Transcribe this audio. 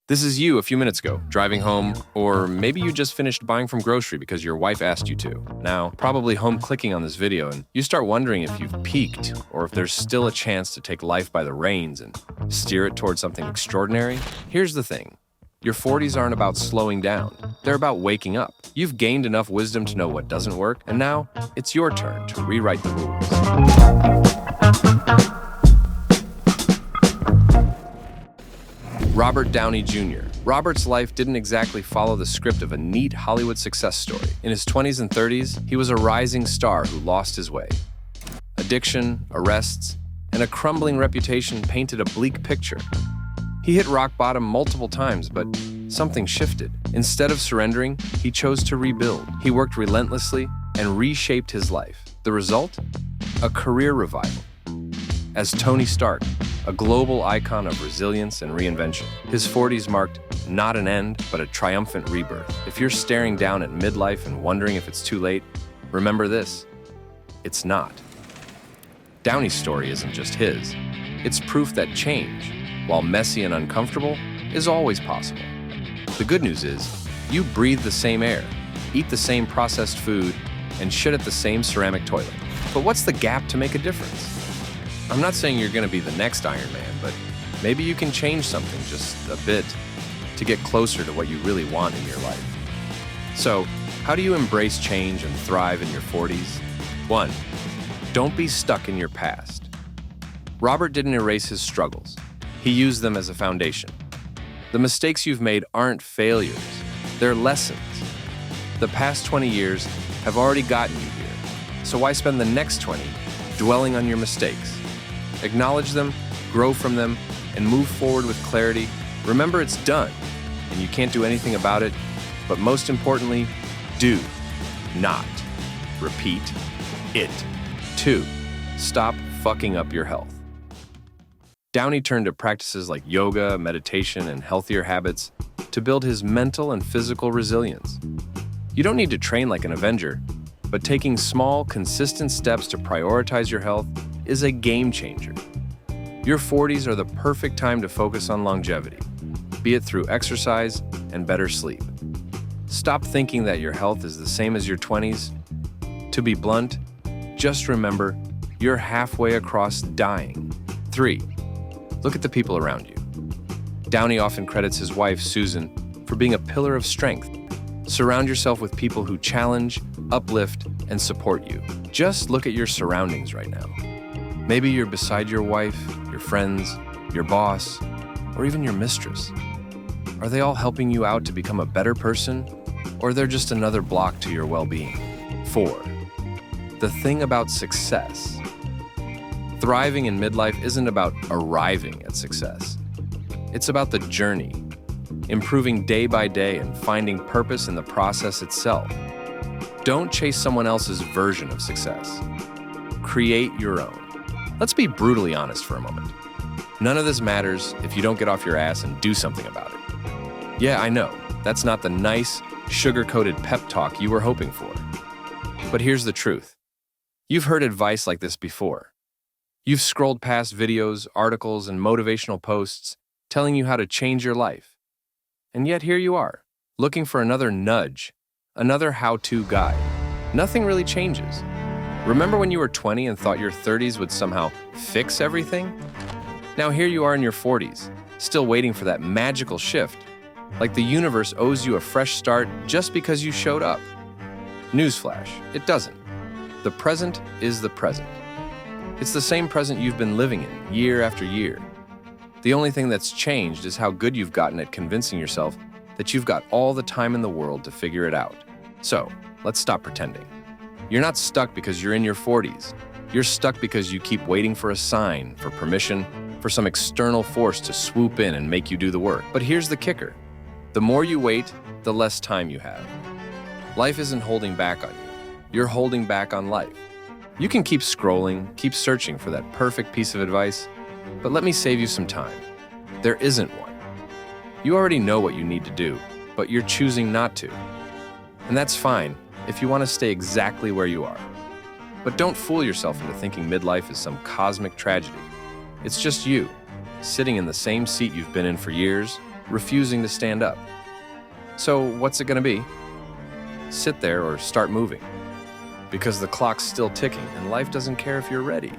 This is you a few minutes ago, driving home, or maybe you just finished buying from grocery because your wife asked you to. Now, probably home clicking on this video, and you start wondering if you've peaked or if there's still a chance to take life by the reins and steer it towards something extraordinary. Here's the thing. Your 40s aren't about slowing down. They're about waking up. You've gained enough wisdom to know what doesn't work, and now it's your turn to rewrite the rules. Robert Downey Jr. Robert's life didn't exactly follow the script of a neat Hollywood success story. In his 20s and 30s, he was a rising star who lost his way. Addiction, arrests, and a crumbling reputation painted a bleak picture. He hit rock bottom multiple times, but something shifted. Instead of surrendering, he chose to rebuild. He worked relentlessly and reshaped his life. The result? A career revival. As Tony Stark, a global icon of resilience and reinvention, his 40s marked not an end, but a triumphant rebirth. If you're staring down at midlife and wondering if it's too late, remember this: it's not. Downey's story isn't just his. It's proof that change, while messy and uncomfortable, is always possible. The good news is, you breathe the same air, eat the same processed food, and shit at the same ceramic toilet. But what's the gap to make a difference? I'm not saying you're going to be the next Iron Man, but maybe you can change something just a bit to get closer to what you really want in your life. So, how do you embrace change and thrive in your 40s? 1. Don't be stuck in your past. Robert didn't erase his struggles. He used them as a foundation. The mistakes you've made aren't failures. They're lessons. The past 20 years have already gotten you here. So why spend the next 20 dwelling on your mistakes? Acknowledge them, grow from them, and move forward with clarity. Remember, it's done, and you can't do anything about it. But most importantly, do not repeat it. 2. Stop fucking up your health. Downey turned to practices like yoga, meditation, and healthier habits to build his mental and physical resilience. You don't need to train like an Avenger, but taking small, consistent steps to prioritize your health is a game changer. Your 40s are the perfect time to focus on longevity, be it through exercise and better sleep. Stop thinking that your health is the same as your 20s. To be blunt, just remember, you're halfway across dying. 3. Look at the people around you. Downey often credits his wife, Susan, for being a pillar of strength. Surround yourself with people who challenge, uplift, and support you. Just look at your surroundings right now. Maybe you're beside your wife, your friends, your boss, or even your mistress. Are they all helping you out to become a better person, or they're just another block to your well-being? 4. The thing about success. Thriving in midlife isn't about arriving at success. It's about the journey, improving day by day and finding purpose in the process itself. Don't chase someone else's version of success. Create your own. Let's be brutally honest for a moment. None of this matters if you don't get off your ass and do something about it. Yeah, I know, that's not the nice, sugar-coated pep talk you were hoping for. But here's the truth. You've heard advice like this before. You've scrolled past videos, articles, and motivational posts telling you how to change your life. And yet here you are, looking for another nudge, another how-to guide. Nothing really changes. Remember when you were 20 and thought your 30s would somehow fix everything? Now here you are in your 40s, still waiting for that magical shift, like the universe owes you a fresh start just because you showed up. Newsflash, it doesn't. The present is the present. It's the same present you've been living in, year after year. The only thing that's changed is how good you've gotten at convincing yourself that you've got all the time in the world to figure it out. So, let's stop pretending. You're not stuck because you're in your 40s. You're stuck because you keep waiting for a sign, for permission, for some external force to swoop in and make you do the work. But here's the kicker. The more you wait, the less time you have. Life isn't holding back on you. You're holding back on life. You can keep scrolling, keep searching for that perfect piece of advice, but let me save you some time. There isn't one. You already know what you need to do, but you're choosing not to. And that's fine if you want to stay exactly where you are. But don't fool yourself into thinking midlife is some cosmic tragedy. It's just you, sitting in the same seat you've been in for years, refusing to stand up. So what's it going to be? Sit there or start moving. Because the clock's still ticking and life doesn't care if you're ready.